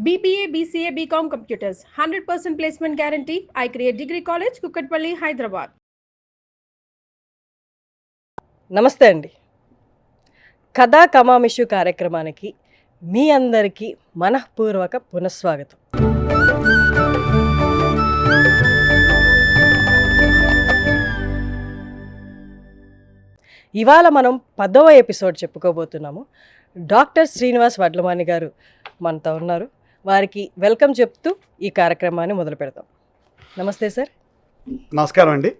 BBA, BCA, BCom Computers, 100% placement guarantee. I create Degree College, Kukatpalli, Hyderabad. నమస్తే అండి. కథా కమామిషు కార్యక్రమానికి మీ అందరికీ మనఃపూర్వక పునఃస్వాగతం. ఇవాళ మనం 10వ ఎపిసోడ్ చెప్పుకోబోతున్నాము. డాక్టర్ శ్రీనివాస్ వడ్లమాని గారు మనతో ఉన్నారు. వారికి వెల్కమ్ చెప్తూ ఈ కార్యక్రమాన్ని మొదలు పెడతాం. నమస్తే సార్. నమస్కారం అండి.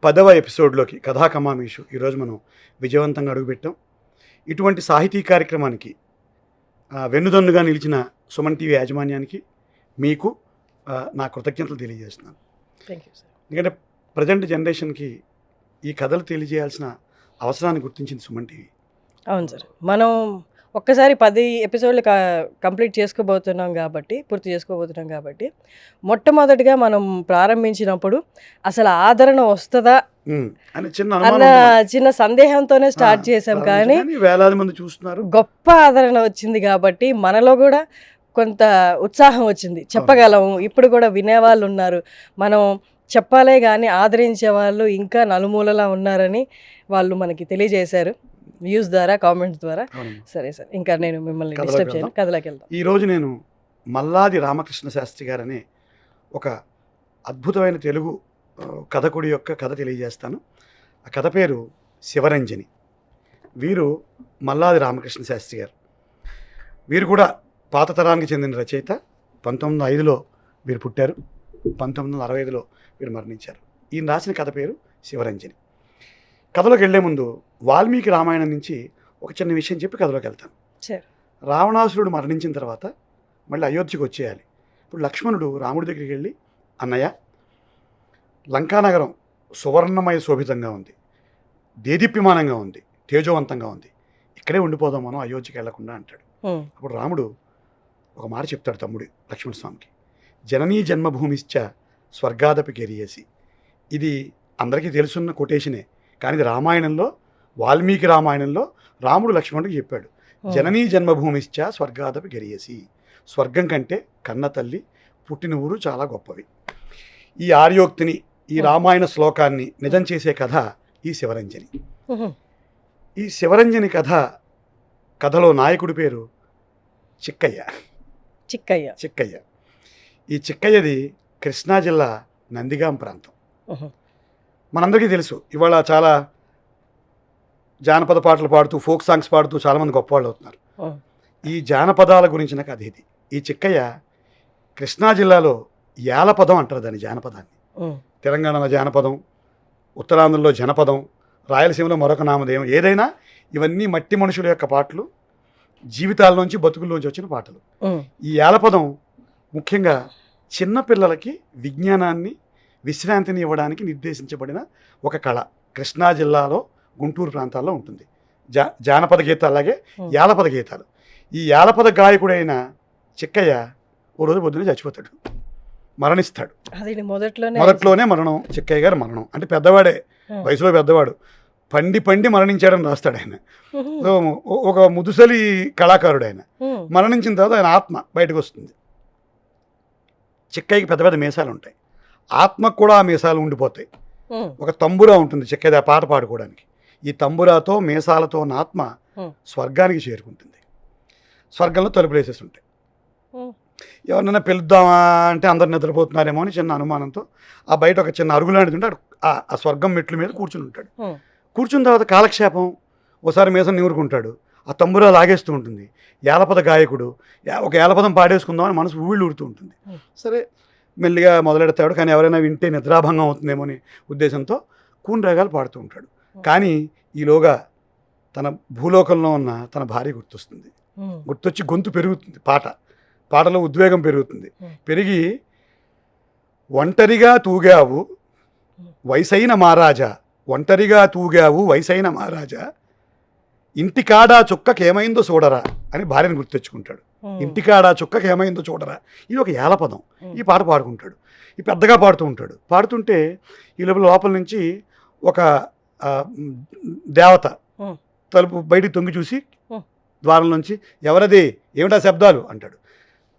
10వ ఎపిసోడ్లోకి కథా కమామీషు ఈరోజు మనం విజయవంతంగా అడుగుపెట్టాం. ఇటువంటి సాహితీ కార్యక్రమానికి వెన్నుదన్నుగా నిలిచిన సుమన్ టీవీ యాజమాన్యానికి మీకు నా కృతజ్ఞతలు తెలియజేస్తున్నాను. Thank you sir. ఎందుకంటే ప్రజెంట్ జనరేషన్కి ఈ కథలు తెలియజేయాల్సిన అవసరాన్ని గుర్తించింది సుమన్ టీవీ. అవును సార్. మనం ఒక్కసారి 10 ఎపిసోడ్లు పూర్తి చేసుకోబోతున్నాం కాబట్టి మొట్టమొదటిగా మనం ప్రారంభించినప్పుడు అసలు ఆదరణ వస్తుందా అని అన్న చిన్న సందేహంతోనే స్టార్ట్ చేసాం. కానీ వేలాది మంది చూస్తున్నారు, గొప్ప ఆదరణ వచ్చింది కాబట్టి మనలో కూడా కొంత ఉత్సాహం వచ్చింది. చెప్పగలము, ఇప్పుడు కూడా వినేవాళ్ళు ఉన్నారు, మనం చెప్పాలే కానీ ఆదరించే వాళ్ళు ఇంకా నలుమూలలా ఉన్నారని వాళ్ళు మనకి తెలియజేశారు, వ్యూస్ ద్వారా, కామెంట్స్ ద్వారా. సరే సార్, ఇంకా నేను మిమ్మల్ని డిస్టర్బ్ చేయను, కథలోకి వెళ్తాం. ఈరోజు నేను మల్లాది రామకృష్ణ శాస్త్రి గారనే ఒక అద్భుతమైన తెలుగు కథకుడి యొక్క కథ తెలియజేస్తాను. ఆ కథ పేరు శివరంజని. వీరు మల్లాది రామకృష్ణ శాస్త్రి గారు. వీరు కూడా పాత తరానికి చెందిన రచయిత. 1905లో వీరు పుట్టారు, 1965లో వీరు మరణించారు. ఈయన రాసిన కథ పేరు శివరంజని. కథలోకి వెళ్లే ముందు వాల్మీకి రామాయణం నుంచి ఒక చిన్న విషయం చెప్పి కథలోకి వెళ్తాను. రావణాసురుడు మరణించిన తర్వాత మళ్ళీ అయోధ్యకు వచ్చేయాలి. ఇప్పుడు లక్ష్మణుడు రాముడి దగ్గరికి వెళ్ళి, అన్నయ్య, లంకానగరం సువర్ణమయ శోభితంగా ఉంది, దేదీప్యమానంగా ఉంది, తేజోవంతంగా ఉంది, ఇక్కడే ఉండిపోదాం మనం, అయోధ్యకి వెళ్లకుండా అంటాడు. అప్పుడు రాముడు ఒక మాట చెప్తాడు తమ్ముడు లక్ష్మణస్వామికి, జననీ జన్మభూమిశ్చ స్వర్గాదపి గెరియసి. ఇది అందరికీ తెలుసున్న కొటేషనే, కానీ ఇది రామాయణంలో, వాల్మీకి రామాయణంలో రాముడు లక్ష్మణుడికి చెప్పాడు, జననీ జన్మభూమిశ్చ స్వర్గాదపి గెరియసి. స్వర్గం కంటే కన్న తల్లి, పుట్టిన ఊరు చాలా గొప్పవి. ఈ ఆర్యోక్తిని, ఈ రామాయణ శ్లోకాన్ని నిజం చేసే కథ ఈ శివరంజని. ఈ శివరంజని కథలో నాయకుడి పేరు చిక్కయ్య. చిక్కయ్య. ఈ చిక్కయ్యది కృష్ణా జిల్లా నందిగాం ప్రాంతం. మనందరికీ తెలుసు, ఇవాళ చాలా జానపద పాటలు పాడుతూ, ఫోక్ సాంగ్స్ పాడుతూ చాలామంది గొప్పవాళ్ళు అవుతున్నారు. ఈ జానపదాల గురించిన కథ ఇది. ఈ చిక్కయ్య కృష్ణా జిల్లాలో యాలపదం అంటారు దాన్ని, జానపదాన్ని. తెలంగాణలో జానపదం, ఉత్తరాంధ్రలో జనపదం, రాయలసీమలో మరొక నామధేయం. ఏదైనా ఇవన్నీ మట్టి మనుషుల యొక్క పాటలు, జీవితాల్లోంచి, బతుకుల్లోంచి వచ్చిన పాటలు. ఈ యాలపదం ముఖ్యంగా చిన్నపిల్లలకి విజ్ఞానాన్ని, విశ్రాంతిని ఇవ్వడానికి నిర్దేశించబడిన ఒక కళ. కృష్ణా జిల్లాలో గుంటూరు ప్రాంతాల్లో ఉంటుంది. జానపద గీతాలు, అలాగే యాలపద గీతాలు. ఈ యాలపద గాయకుడైన చిక్కయ్య ఓ రోజు పొద్దున్నే చచ్చిపోతాడు, మరణిస్తాడు. మొదట్లోనే మరణం. చిక్కయ్య గారు మరణం అంటే పెద్దవాడే, వయసులో పెద్దవాడు, పండి మరణించాడని రాస్తాడు ఆయన. ఒక ముదుసలి కళాకారుడు ఆయన. మరణించిన తర్వాత ఆయన ఆత్మ బయటకు వస్తుంది. చిక్కయ్యకి పెద్ద పెద్ద మీసాలు ఉంటాయి, ఆత్మకు కూడా ఆ మీసాలు ఉండిపోతాయి. ఒక తంబురా ఉంటుంది చిక్కయ్య పాట పాడుకోవడానికి. ఈ తంబురాతో, మీసాలతో ఉన్న ఆత్మ స్వర్గానికి చేరుకుంటుంది. స్వర్గంలో తలుపులు వేసేసి ఉంటాయి. ఎవరినైనా పిలుద్దామా అంటే అందరు నిద్రపోతున్నారేమో అని చిన్న అనుమానంతో ఆ బయట ఒక చిన్న అరుగు లాంటిది ఉంటే ఆ స్వర్గం మెట్ల మీద కూర్చుని ఉంటాడు. కూర్చున్న తర్వాత కాలక్షేపం, ఓసారి మీసం నివురుకుంటాడు, ఆ తంబురా లాగేస్తూ ఉంటుంది. యాలపద గాయకుడు ఒక యాలపదం పాడేసుకుందామని మనసు ఊళ్ళు ఊరుతూ ఉంటుంది. సరే మెల్లిగా మొదలెడతాడు, కానీ ఎవరైనా వింటే నిద్రాభంగం అవుతుందేమో అనే ఉద్దేశంతో కూని రాగాలు పాడుతూ ఉంటాడు. కానీ ఈలోగా తన భూలోకంలో ఉన్న తన భార్య గుర్తొచ్చి గొంతు పెరుగుతుంది, పాటలో ఉద్వేగం పెరుగుతుంది. పెరిగి, ఒంటరిగా తూగావు వయసైన మహారాజా, ఒంటరిగా తూగావు వయసైన మహారాజా, ఇంటికాడా చుక్కకేమైందో చూడరా అని భార్యను గుర్తెచ్చుకుంటాడు. ఇంటికాడా చుక్కకేమైందో చూడరా, ఇది ఒక యాలపదం. ఈ పాట పాడుకుంటాడు. ఈ పెద్దగా పాడుతూ ఉంటాడు. పాడుతుంటే ఈ లోపల నుంచి ఒక దేవత తలుపు బయటికి తొంగి చూసి ద్వారం నుంచి. ఎవరది, ఏమిటా శబ్దాలు అంటాడు.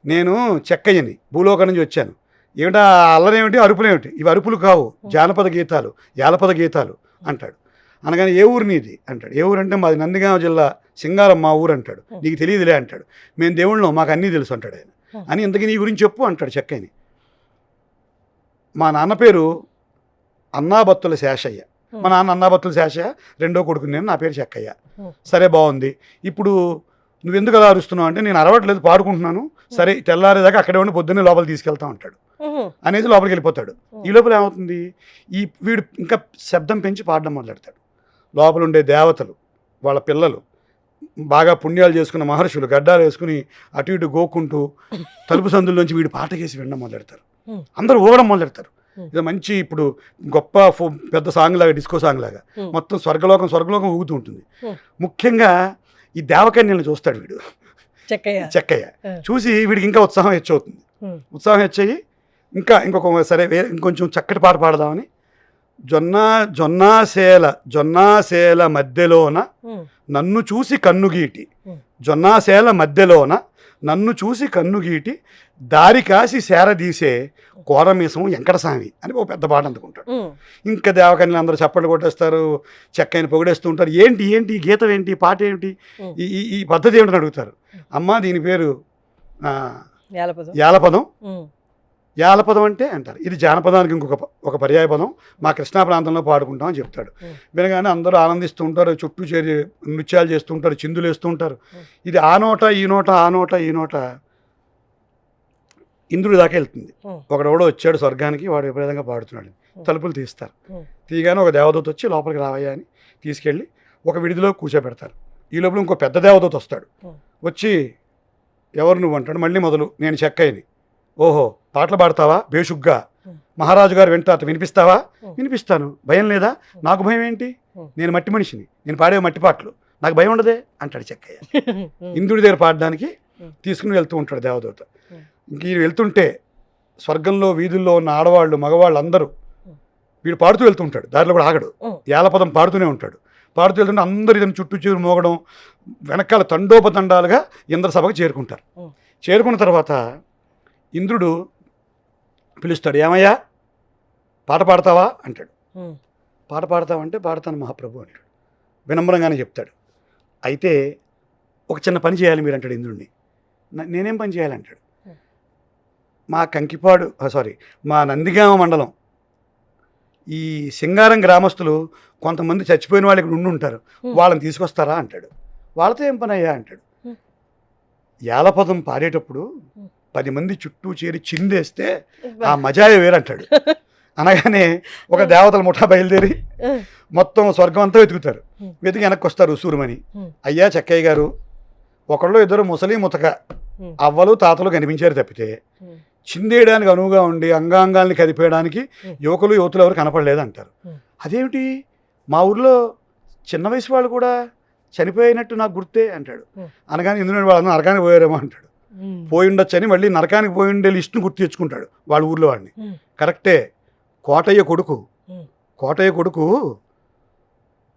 నేను చెక్కయ్యని, భూలోకం నుంచి వచ్చాను. ఏమిటా అల్లరేమిటి, అరుపులేమిటి? ఇవి అరుపులు కావు, జానపద గీతాలు, జానపద గీతాలు అంటాడు. అనగానే ఏ ఊరు నీది అంటాడు. ఏ ఊరు అంటే మాది నందిగామ జిల్లా సింగారం మా ఊరు అంటాడు. నీకు తెలియదులే అంటాడు. మేము దేవుళ్ళం, మాకు అన్నీ తెలుసు అంటాడు ఆయన. అని ఇంతకీ నీ గురించి చెప్పు అంటాడు చెక్కయ్యని. మా నాన్న పేరు అన్నాబత్తుల శేషయ్య. మా నాన్న అన్నాబత్తుల శేషయ్య, రెండో కొడుకు నేను, నా పేరు చెక్కయ్య. సరే బాగుంది, ఇప్పుడు నువ్వెందుకు అలా అరుస్తున్నావు అంటే నేను అరవట్లేదు, పాడుకుంటున్నాను. సరే తెల్లారేదాకా అక్కడే ఉండి పొద్దున్నే లోపలికి తీసుకెళ్తా ఉంటాడు అనేసి లోపలికి వెళ్ళిపోతాడు. ఈ లోపల ఏమవుతుంది, వీడు ఇంకా శబ్దం పెంచి పాడడం మొదలెడతాడు. లోపల ఉండే దేవతలు, వాళ్ళ పిల్లలు, బాగా పుణ్యాలు చేసుకున్న మహర్షులు గడ్డాలు వేసుకుని అటు ఇటు గోకుంటూ తలుపు సందుల్లోంచి వీడు పాట కేసి వినడం మొదలెడతారు. అందరూ ఊగడం మొదలెడతారు. ఇది మంచి ఇప్పుడు గొప్ప పెద్ద సాంగ్ లాగా, డిస్కో సాంగ్ లాగా మొత్తం స్వర్గలోకం ఊగుతూ ఉంటుంది. ముఖ్యంగా ఈ దేవకన్యలను చూస్తాడు వీడు చెక్కయ్య. చూసి వీడికి ఇంకా ఉత్సాహం హెచ్చవుతుంది. ఉత్సాహం హెచ్చయి ఇంకొక సరే ఇంకొంచెం చక్కటి పాట పాడదామని జొన్నాసేల మధ్యలోన నన్ను చూసి కన్నుగీటి, జొన్నాసేల మధ్యలోన నన్ను చూసి కన్నుగీటి దారి కాసి సేరదీసే కోరమీసం వెంకటస్వామి అని ఒక పెద్ద పాట అందుకుంటాడు. ఇంకా దేవకన్యలు అందరూ చప్పట్లు కొట్టేస్తారు, చెక్కయ్యని పొగిడేస్తూ ఉంటారు. ఏంటి గీతం ఏంటి, పాట ఏంటి, ఈ పద్ధతి ఏమిటని అడుగుతారు. అమ్మ దీని పేరు యాలపదం. యాలపదం అంటే అంటారు, ఇది జానపదానికి ఒక పర్యాయ పదం, మా కృష్ణా ప్రాంతంలో పాడుకుంటాం అని చెప్తాడు. వినగానే అందరూ ఆనందిస్తూ ఉంటారు, చుట్టూ చేరి నృత్యాలు చేస్తూ ఉంటారు, చిందులు వేస్తూ ఉంటారు. ఇది ఆ నోట ఈ నోట ఇంద్రుడి దాకా వెళ్తుంది. ఒకడెవడో వచ్చాడు స్వర్గానికి, వాడు విపరీతంగా పాడుతున్నాడు. తలుపులు తీస్తారు. తీయగానే ఒక దేవదూత వచ్చి లోపలికి రావయ్యా అని తీసుకెళ్ళి ఒక విడిదిలో కూర్చోబెడతారు. ఈ లోపల ఇంకో పెద్ద దేవదూత వస్తాడు. వచ్చి ఎవరు నువ్వు అంటాడు. మళ్ళీ మొదలు, నేను చెక్కయ్యని. ఓహో పాటలు పాడతావా, బేషుగ్గా మహారాజు గారు వింటారు, వినిపిస్తావా? వినిపిస్తాను, భయం లేదా? నాకు భయం ఏంటి, నేను మట్టి మనిషిని, నేను పాడే మట్టి పాటలు, నాకు భయం ఉండదే అంటాడు చెక్కయ్య. ఇంద్రుడి దగ్గర పాడడానికి తీసుకుని వెళ్తూ ఉంటాడు దేవదూత. ఇంక వీడు వెళ్తుంటే స్వర్గంలో వీధుల్లో ఉన్న ఆడవాళ్ళు మగవాళ్ళు అందరూ వీడు పాడుతూ వెళ్తుంటాడు. దారిలో కూడా ఆగడు, యాలపదం పాడుతూనే ఉంటాడు. పాడుతూ వెళ్తుంటే అందరూ ఇతను చుట్టూ చేరు మోగడం, వెనకాల తండోపతండాలుగా ఇంద్ర సభకు చేరుకుంటారు. చేరుకున్న తర్వాత ఇంద్రుడు పిలుస్తాడు, ఏమయ్యా పాట పాడతావా అంటాడు. పాట పాడతావంటే పాడతాను మహాప్రభు అంటాడు. వినమ్రంగానే చెప్తాడు. అయితే ఒక చిన్న పని చేయాలి మీరు అంటాడు ఇంద్రుడిని. నేనేం పని చేయాలంటాడు. మా నందిగామ మండలం ఈ సింగారం గ్రామస్తులు కొంతమంది చచ్చిపోయిన వాళ్ళు ఇక్కడ ఉండి ఉంటారు, వాళ్ళని తీసుకొస్తారా అంటాడు. వాళ్ళతో ఏం పని అయ్యా అంటాడు. యాలపదం పాడేటప్పుడు 10 మంది చుట్టూ చేరి చిందేస్తే ఆ మజాయే వేరంటాడు. అనగానే ఒక దేవతల ముఠా బయలుదేరి మొత్తం స్వర్గం అంతా వెతుకుతారు. వెతికి వెనక్కి వస్తారు ఉసూరుమని. అయ్యా చెక్కయ్య గారు, ఒకళ్ళు ఇద్దరు ముసలి ముతక అవ్వలు తాతలు కనిపించారు తప్పితే చిందేయడానికి అనువుగా ఉండి అంగాంగాల్ని కదిపేయడానికి యువకులు యువతులు ఎవరు కనపడలేదంటారు. అదేమిటి, మా ఊర్లో చిన్న వయసు వాళ్ళు కూడా చనిపోయినట్టు నాకు గుర్తే అంటాడు. అనగానే ఇంద్రుడు వాళ్ళందరూ నరకానికి పోయారేమో అంటాడు. పోయి ఉండొచ్చని మళ్ళీ నరకానికి పోయి ఉండే లిస్టును గుర్తు తెచ్చుకుంటాడు వాళ్ళ ఊర్లో వాడిని. కరెక్టే, కోటయ్య కొడుకు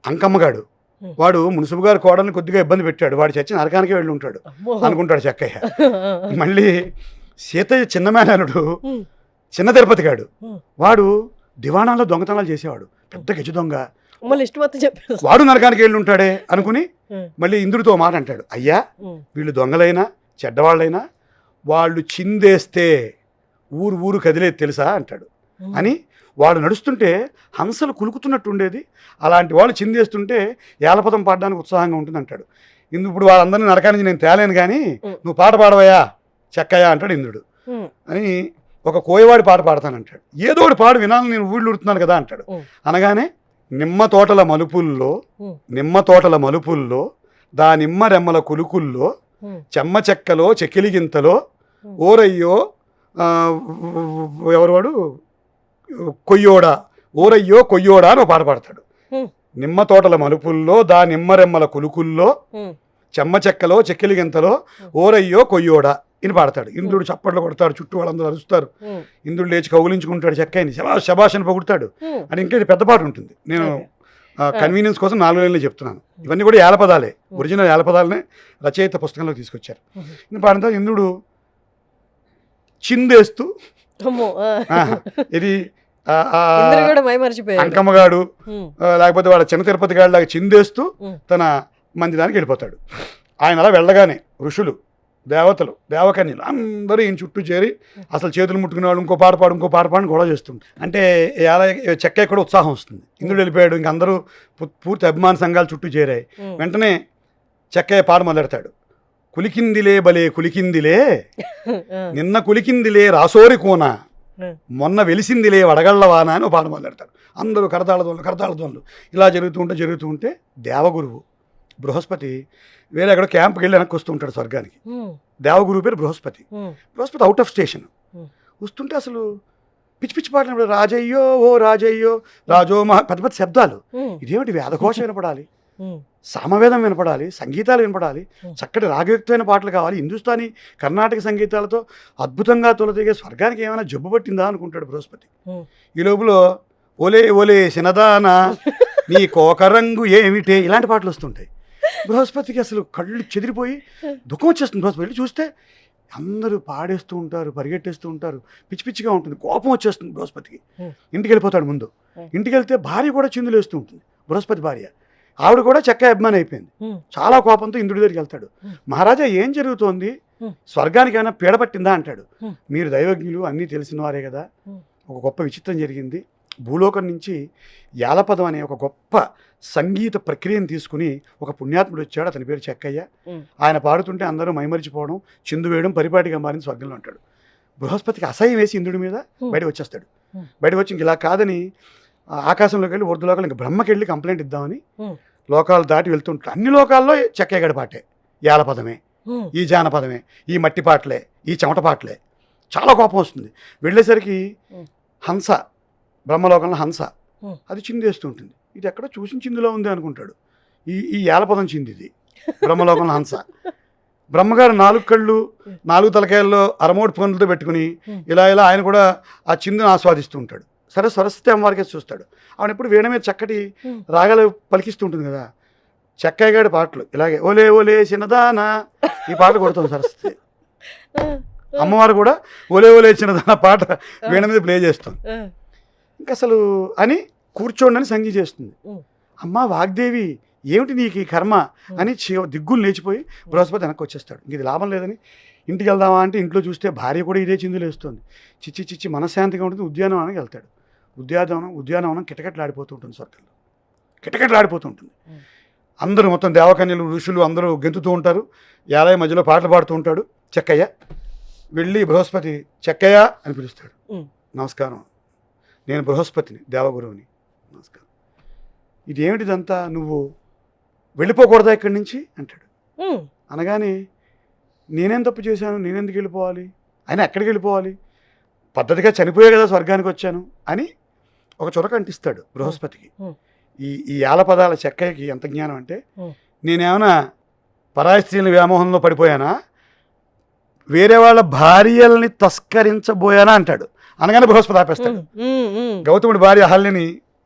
అంకమ్మగాడు, వాడు మున్సిపల్ గారి కోడల్ని కొద్దిగా ఇబ్బంది పెట్టాడు, వాడు చచ్చి నరకానికే వెళ్ళి ఉంటాడు అనుకుంటాడు చెక్కయ్య. మళ్ళీ సీతయ్య చిన్న మేనలుడు చిన్న తిరుపతి గాడు, వాడు దివాణాల్లో దొంగతనాలు చేసేవాడు, పెద్ద గజ దొంగ, వాడు నరకానికి వెళ్ళి ఉంటాడే అనుకుని మళ్ళీ ఇంద్రుడితో మాట అంటాడు. అయ్యా వీళ్ళు దొంగలైనా చెడ్డవాళ్ళైనా వాళ్ళు చిందేస్తే ఊరు కదిలేదు తెలుసా అంటాడు. అని వాడు నడుస్తుంటే హంసలు కులుకుతున్నట్టు ఉండేది, అలాంటి వాళ్ళు చిందేస్తుంటే యాలపదం పాడడానికి ఉత్సాహంగా ఉంటుంది అంటాడు. ఇప్పుడు వాళ్ళందరినీ నరకానికి నేను తేలేను కానీ నువ్వు పాట పాడవయ్యా చెక్కయ్య అంటాడు ఇంద్రుడు. అని ఒక కోయవాడి పాట పాడతానంటాడు. ఏదో ఒకటి పాడు వినాలని నేను ఊళ్ళు ఉడుతున్నాను కదా అంటాడు. అనగానే నిమ్మ తోటల మలుపుల్లో దా నిమ్మ రెమ్మల కులుకుల్లో చెమ్మ చెక్కలో చెక్కిలిగింతలో ఓరయ్యో ఎవరు వాడు కొయ్యోడా అని ఒక పాట పాడతాడు. నిమ్మ తోటల మలుపుల్లో దా నిమ్మరెమ్మల కులుకుల్లో చెమ్మ చెక్కలో చెక్కిలిగింతలో ఓరయ్యో కొయ్యోడా అని పాడతాడు. ఇంద్రుడు చప్పట్లు కొడతాడు, చుట్టూ వాళ్ళందరూ అరుస్తారు. ఇంద్రుడు లేచి కౌగులించుకుంటాడు చెక్కయ్యని, శబాష్ అని పొగుడతాడు. అని ఇంకా ఇది పెద్ద పాట ఉంటుంది, నేను కన్వీనియన్స్ కోసం 4 లైన్లు చెప్తున్నాను. ఇవన్నీ కూడా ఏలపదాలే, ఒరిజినల్ ఏలపదాలనే రచయిత పుస్తకంలో తీసుకొచ్చారు. పాడిన ఇంద్రుడు చిందేస్తూ ఇది అంకమ్మగాడు లేకపోతే వాడు చిన్న తిరుపతి గాడి లాగా చిందేస్తూ తన మందిరానికి వెళ్ళిపోతాడు. ఆయన అలా వెళ్ళగానే ఋషులు, దేవతలు, దేవకన్యలు అందరూ ఈయన చుట్టూ చేరి అసలు చేతులు ముట్టుకునేవాళ్ళు ఇంకో పాట పాడు గొడవ చేస్తుంటారు. అంటే చెక్క కూడా ఉత్సాహం వస్తుంది. ఇంద్రుడు వెళ్ళిపోయాడు, ఇంక అందరూ పూర్తి అభిమాన సంఘాలు చుట్టూ చేరాయి. వెంటనే చెక్కయ్య పాట మొదలెడతాడు. కులికిందిలే బలే కులికిందిలే, నిన్న కులికిందిలే రాసోరి కోన, మొన్న వెలిసిందిలే వడగళ్ళవాన అని పాట మొదలెడతాడు. అందరూ కరతాళ ఇలా జరుగుతూ ఉంటే దేవగురువు బృహస్పతి వేరే ఎక్కడో క్యాంప్కి వెళ్ళి వెనక్కి వస్తూ ఉంటాడు స్వర్గానికి. దేవగురువు పేరు Brihaspati. Brihaspati out of station వస్తుంటే అసలు పిచ్చి పిచ్చి పాటలు, రాజయ్యో ఓ రాజయ్యో రాజో మహా, పెద్ద పెద్ద శబ్దాలు. ఇదేమిటి వేదఘోషం వినపడాలి, సామవేదం వినపడాలి, సంగీతాలు వినపడాలి, చక్కటి రాగయుక్తమైన పాటలు కావాలి, హిందుస్థానీ కర్ణాటక సంగీతాలతో అద్భుతంగా తొలతిగే స్వర్గానికి ఏమైనా జబ్బు పట్టిందా అనుకుంటాడు బృహస్పతి. ఈ లోపల ఓలే ఓలే సినదానా నీ కోకరంగు ఏమిటే ఇలాంటి పాటలు వస్తుంటాయి. బృహస్పతికి అసలు కళ్ళు చెదిరిపోయి దుఃఖం వచ్చేస్తుంది. బృహస్పతి వెళ్ళి చూస్తే అందరూ పాడేస్తూ ఉంటారు, పరిగెట్టేస్తూ ఉంటారు, పిచ్చి పిచ్చిగా ఉంటుంది, కోపం వచ్చేస్తుంది బృహస్పతికి. ఇంటికి వెళ్ళిపోతాడు. ముందు ఇంటికి వెళ్తే భార్య కూడా చిందులు వేస్తూ ఉంటుంది, బృహస్పతి భార్య. ఆవిడ కూడా చెక్క అభిమాని అయిపోయింది. చాలా కోపంతో ఇంద్రుడి దగ్గరికి వెళ్తాడు. మహారాజా ఏం జరుగుతోంది, స్వర్గానికి ఏమైనా పీడ పట్టిందా అంటాడు. మీరు దైవజ్ఞులు, అన్నీ తెలిసిన వారే కదా, ఒక గొప్ప విచిత్రం జరిగింది. భూలోకం నుంచి యాలపదం అనే ఒక గొప్ప సంగీత ప్రక్రియను తీసుకుని ఒక పుణ్యాత్ముడు వచ్చాడు, అతని పేరు చెక్కయ్య. ఆయన పాడుతుంటే అందరూ మైమరిచిపోవడం, చిందు వేయడం పరిపాటిగా మారిన స్వర్గంలో ఉంటాడు. బృహస్పతికి అసహ్యం వేసి ఇంద్రుడి మీద బయటకు వచ్చేస్తాడు. బయటకు వచ్చి ఇంక ఇలా కాదని ఆకాశంలోకి వెళ్ళి ఊర్ధలోకాలు ఇంక బ్రహ్మకి వెళ్ళి కంప్లైంట్ ఇద్దామని లోకాలు దాటి వెళ్తుంటాడు. అన్ని లోకాల్లో చెక్కయ్య గడి పాటే, యాలపదమే, ఈ జానపదమే, ఈ మట్టి పాటలే, ఈ చెమట పాటలే. చాలా కోపం వస్తుంది. వెళ్ళేసరికి హంస, బ్రహ్మలోకంలో హంస, అది చిందేస్తూ ఉంటుంది. ఇది ఎక్కడో చూసిన చిందులో ఉంది అనుకుంటాడు. ఈ యాలపదం చింది ఇది బ్రహ్మలోకంలో హంస. బ్రహ్మగారు 4 కళ్ళు 4 తలకాయల్లో అరమోటి పనులతో పెట్టుకుని ఇలా ఆయన కూడా ఆ చిందును ఆస్వాదిస్తూ ఉంటాడు. సరే సరస్వతి అమ్మవారికే చూస్తాడు. ఆవిడ ఎప్పుడు వీణ మీద చక్కటి రాగాలు పలికిస్తూ ఉంటుంది కదా. చెక్కయ్య గారి పాటలు ఇలాగే ఓలే ఓలే చిన్నదానా ఈ పాట కొడుతుంది సరస్వతి. అమ్మవారు కూడా ఓలే ఓలే చిన్నదానా పాట వీణ మీద ప్లే చేస్తుంది. ఇంకా అసలు అని కూర్చోండి అని సంగీ చేస్తుంది. అమ్మ వాగ్దేవి ఏమిటి నీకు ఈ కర్మ అని దిగ్గులు లేచిపోయి బృహస్పతి వెనక్కి వచ్చేస్తాడు. ఇంక ఇది లాభం లేదని ఇంటికి వెళ్దామా అంటే ఇంట్లో చూస్తే భార్య కూడా ఇదే చిందులు వేస్తుంది. చిచ్చి మనశ్శాంతిగా ఉంటుంది. ఉద్యానవనానికి వెళ్తాడు. ఉద్యానవనం కిటకిటలాడిపోతూ ఉంటుంది, స్వర్గంలో కిటకిటలాడిపోతూ ఉంటుంది. అందరూ మొత్తం దేవకన్యలు, ఋషులు అందరూ గెంతుతూ ఉంటారు. యాలయ్య మధ్యలో పాటలు పాడుతూ ఉంటాడు. చెక్కయ్య వెళ్ళి బృహస్పతి చెక్కయ్య అని పిలుస్తాడు. నమస్కారం, నేను బృహస్పతిని, దేవగురువుని, నమస్కారం. ఇదేమిటిదంతా, నువ్వు వెళ్ళిపోకూడదా ఇక్కడి నుంచి అంటాడు. అనగానే నేనేం తప్పు చేశాను, నేనెందుకు వెళ్ళిపోవాలి, ఆయన ఎక్కడికి వెళ్ళిపోవాలి, పద్ధతిగా చనిపోయే కదా స్వర్గానికి వచ్చాను అని ఒక చురక అంటిస్తాడు బృహస్పతికి. ఈ యాలపదాల చెక్కయ్యకి ఎంత జ్ఞానం అంటే, నేనేమైనా పరాయి స్త్రీల వ్యామోహంలో పడిపోయానా, వేరే వాళ్ళ భార్యల్ని తస్కరించబోయానా అంటాడు. అనగానే బృహస్పతి ఆపేస్తాడు. గౌతముడి భార్య అహల్యని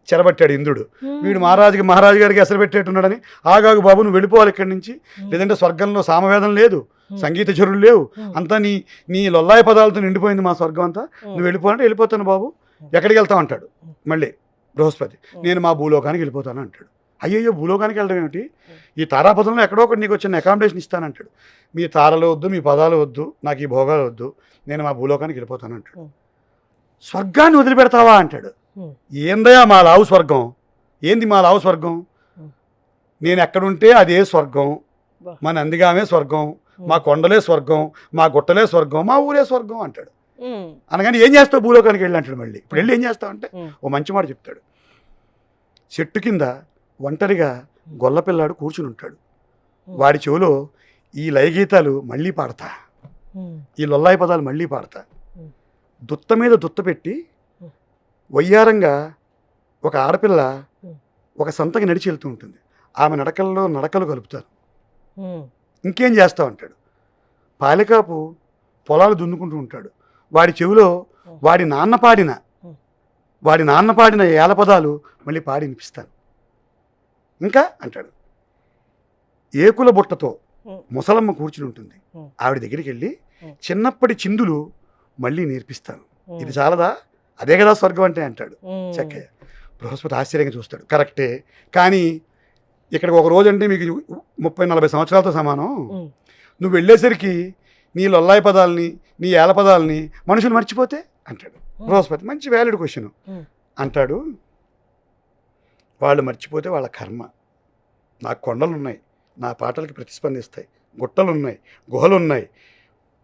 చెరబట్టాడు ఇంద్రుడు. వీడు మహారాజు గారికి ఎసరు పెట్టేట్టున్నాడని, ఆగాగు బాబు నువ్వు వెళ్ళిపోవాలి ఇక్కడి నుంచి, లేదంటే స్వర్గంలో సామవేదం లేదు, సంగీత చరులు లేవు, అంతా నీ లొల్లాయ పదాలతో నిండిపోయింది మా స్వర్గం అంతా, నువ్వు వెళ్ళిపోవాలంటే వెళ్ళిపోతాను బాబు, ఎక్కడికి వెళ్తావు అంటాడు. మళ్ళీ బృహస్పతి నేను మా భూలోకానికి వెళ్ళిపోతాను అంటాడు. అయ్యయ్యో భూలోకానికి వెళ్ళడం ఏమిటి, ఈ తారాపదంలో ఎక్కడో ఒకటి నీకు వచ్చిన అకామిడేషన్ ఇస్తానంటాడు. మీ తారలు వద్దు, మీ పదాలు వద్దు, నాకు ఈ భోగాలు వద్దు, నేను మా భూలోకానికి వెళ్ళిపోతాను అంటాడు. స్వర్గాన్ని వదిలిపెడతావా అంటాడు. ఏందయ్యా మా లావు స్వర్గం, ఏంది మా లావు స్వర్గం, నేను ఎక్కడుంటే అదే స్వర్గం, మా నందిగామే స్వర్గం, మా కొండలే స్వర్గం, మా గుట్టలే స్వర్గం, మా ఊరే స్వర్గం అంటాడు. అనగానే ఏం చేస్తావు భూలోకానికి వెళ్ళి అంటాడు. మళ్ళీ ఇప్పుడు వెళ్ళి ఏం చేస్తావు అంటే ఓ మంచి మాట చెప్తాడు. చెట్టు కింద ఒంటరిగా గొల్లపిల్లాడు కూర్చుని ఉంటాడు. వాడి చెవిలో ఈ లయగీతాలు మళ్ళీ పాడతా, ఈ లొల్లాయి పదాలు మళ్ళీ పాడతా. దుత్త మీద దుత్త పెట్టి వయ్యారంగా ఒక ఆడపిల్ల ఒక సంతకి నడిచి వెళ్తూ ఉంటుంది. ఆమె నడకల్లో నడకలు కలుపుతారు. ఇంకేం చేస్తావు అంటాడు. పాలికాపు పొలాలు దున్నుకుంటూ ఉంటాడు. వాడి చెవిలో వాడి నాన్న పాడిన ఏలపదాలు మళ్ళీ పాడి వినిపిస్తాను. ఇంకా అంటాడు, ఏకుల బుట్టతో ఉమ్. ముసలమ్మ కూర్చుని ఉంటుంది, ఉమ్. ఆవిడ దగ్గరికి వెళ్ళి ఉమ్. చిన్నప్పటి చిందులు మళ్ళీ నేర్పిస్తాను, ఉమ్. ఇది చాలదా, అదే కదా స్వర్గం అంటే అంటాడు ఉమ్. చక్కయ్య. బృహస్పతి ఆశ్చర్యంగా చూస్తాడు, కరెక్టే, కానీ ఇక్కడికి ఒక రోజు అంటే మీకు 30-40 సంవత్సరాలతో సమానం, ఉమ్. నువ్వు వెళ్ళేసరికి నీ లొల్లాయి పదాలని నీ ఏల పదాలని మనుషులు మర్చిపోతే అంటాడు బృహస్పతి. మంచి వ్యాలిడ్ క్వశ్చన్. అంటాడు, వాళ్ళు మర్చిపోతే వాళ్ళ కర్మ, నాకు కొండలు ఉన్నాయి, నా పాటలకి ప్రతిస్పందిస్తాయి, గుట్టలు ఉన్నాయి, గుహలు ఉన్నాయి,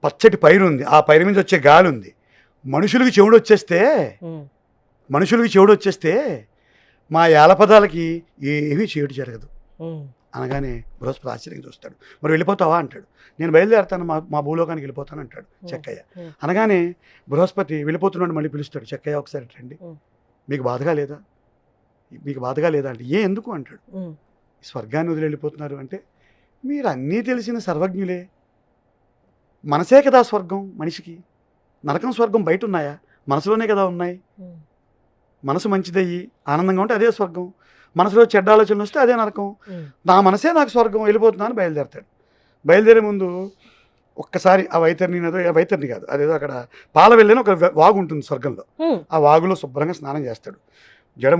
పచ్చటి పైరు ఉంది, ఆ పైరు నుంచి వచ్చే గాలి ఉంది, మనుషులకి చెవుడు వచ్చేస్తే మా ఏల పదాలకి ఏమీ చెడు జరగదు అనగానే బృహస్పతి ఆశ్చర్యంగా చూస్తాడు. మరి వెళ్ళిపోతావా అంటాడు. నేను బయలుదేరుతాను, మా భూలోకానికి వెళ్ళిపోతాను అంటాడు చెక్కయ్య. అనగానే బృహస్పతి వెళ్ళిపోతున్నాడు, మళ్ళీ పిలుస్తాడు, చెక్కయ్య ఒకసారి రండి, మీకు బాధగా లేదా అంటే ఎందుకు అంటాడు. స్వర్గాన్ని వదిలి వెళ్ళిపోతున్నారు అంటే, మీరు అన్నీ తెలిసిన సర్వజ్ఞులే, మనసే కదా స్వర్గం మనిషికి, నరకం స్వర్గం బయట ఉన్నాయా, మనసులోనే కదా ఉన్నాయి. మనసు మంచిదయ్యి ఆనందంగా ఉంటే అదే స్వర్గం, మనసులో చెడ్డ ఆలోచనలు వస్తే అదే నరకం, నా మనసే నాకు స్వర్గం, వెళ్ళిపోతున్నాను బయలుదేరతాడు. బయలుదేరే ముందు ఒక్కసారి ఆ వైతరిని కాదు, అదేదో అక్కడ పాల వెళ్ళని ఒక వాగు ఉంటుంది స్వర్గంలో, ఆ వాగులో శుభ్రంగా స్నానం చేస్తాడు, జడ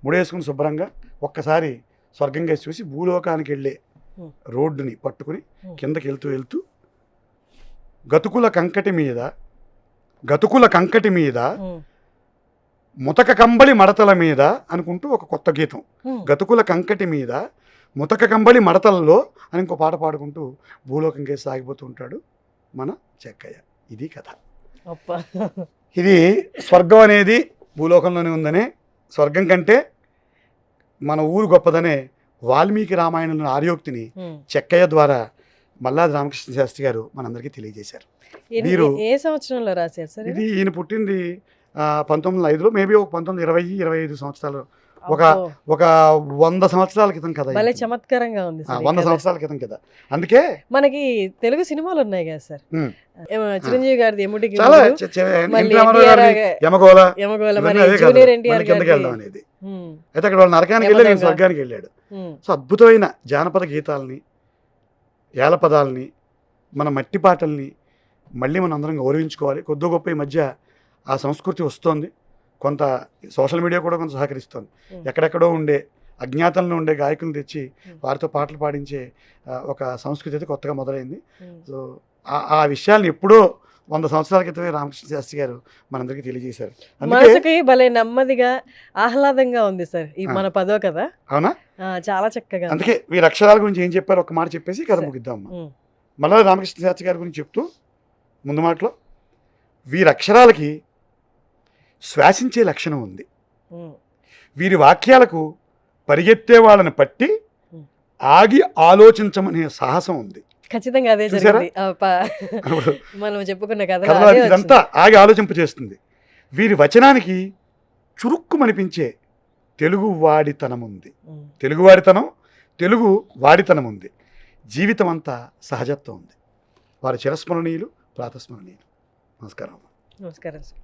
ముడేసుకుని శుభ్రంగా ఒక్కసారి స్వర్గంగా చూసి భూలోకానికి వెళ్ళే రోడ్డుని పట్టుకుని కిందకి వెళ్తూ గతుకుల కంకటి మీద ముతక కంబళి మడతల మీద అనుకుంటూ ఒక కొత్త గీతం, గతుకుల కంకటి మీద ముతక కంబళి మడతలలో అని ఇంకో పాట పాడుకుంటూ భూలోకం కేసి సాగిపోతూ ఉంటాడు మన చెక్కయ్య. ఇది కథ. ఇది స్వర్గం అనేది భూలోకంలోనే ఉందనే, స్వర్గం కంటే మన ఊరు గొప్పదనే వాల్మీకి రామాయణంలోని ఆర్యోక్తిని చెక్కయ్య ద్వారా మల్లాది రామకృష్ణ శాస్త్రి గారు మనందరికీ తెలియజేశారు. వీరు ఏ సంవత్సరంలో రాశారు సార్ ఇది? ఈయన పుట్టింది 1905లో, మేబీ ఒక 1920-25 సంవత్సరాలు, ఒక 100 సంవత్సరాల క్రితం కదా. చమత్కారంగా ఉంది, 100 సంవత్సరాల క్రితం కదా. అందుకే మనకి తెలుగు సినిమాలు ఉన్నాయి కదా సార్, చిరంజీవి గారిది ఎముడికి, జూనియర్ ఎన్టీఆర్ అనేది. అయితే అక్కడ వాళ్ళు నరకానికి వెళ్ళి నేను స్వర్గానికి వెళ్ళాడు. సో అద్భుతమైన జానపద గీతాలని, ఏల పదాలని, మన మట్టి పాటల్ని మళ్ళీ మనం అందరం గౌరవించుకోవాలి. కొద్ది గొప్ప ఈ మధ్య ఆ సంస్కృతి వస్తోంది, కొంత సోషల్ మీడియా కూడా కొంత సహకరిస్తోంది. ఎక్కడెక్కడో ఉండే అజ్ఞాతంలో ఉండే గాయకులను తెచ్చి వారితో పాటలు పాడించే ఒక సంస్కృతి అయితే కొత్తగా మొదలైంది. సో ఆ విషయాలను ఎప్పుడో 100 సంవత్సరాల క్రితమే రామకృష్ణ శాస్త్రి గారు మనందరికీ తెలియజేశారు. మనసుకి భలే నెమ్మదిగా ఆహ్లాదంగా ఉంది సార్ ఈ మన 10వ కథ. అవునా? చాలా చక్కగా. అందుకే వీరి అక్షరాల గురించి ఏం చెప్పారు ఒక మాట చెప్పేసి కథ ముగిద్దాం. మళ్ళీ రామకృష్ణ శాస్త్రి గారి గురించి చెప్తూ ముందు మాటలో, వీరి అక్షరాలకి శ్వాసించే లక్షణం ఉంది, వీరి వాక్యాలకు పరిగెత్తే వాళ్ళని పట్టి ఆగి ఆలోచించమనే సాహసం ఉంది. ఖచ్చితంగా అదే జరిగింది మనం చెప్పుకున్న కథ. ఇదంతా ఆగి ఆలోచింప చేస్తుంది. వీరి వచనానికి చురుక్కుమనిపించే తెలుగు వాడితనం ఉంది. జీవితం అంతా సహజత్వం ఉంది. వారి చిరస్మరణీయులు, ప్రాతస్మరణీయులు. నమస్కారం. నమస్కారం సార్.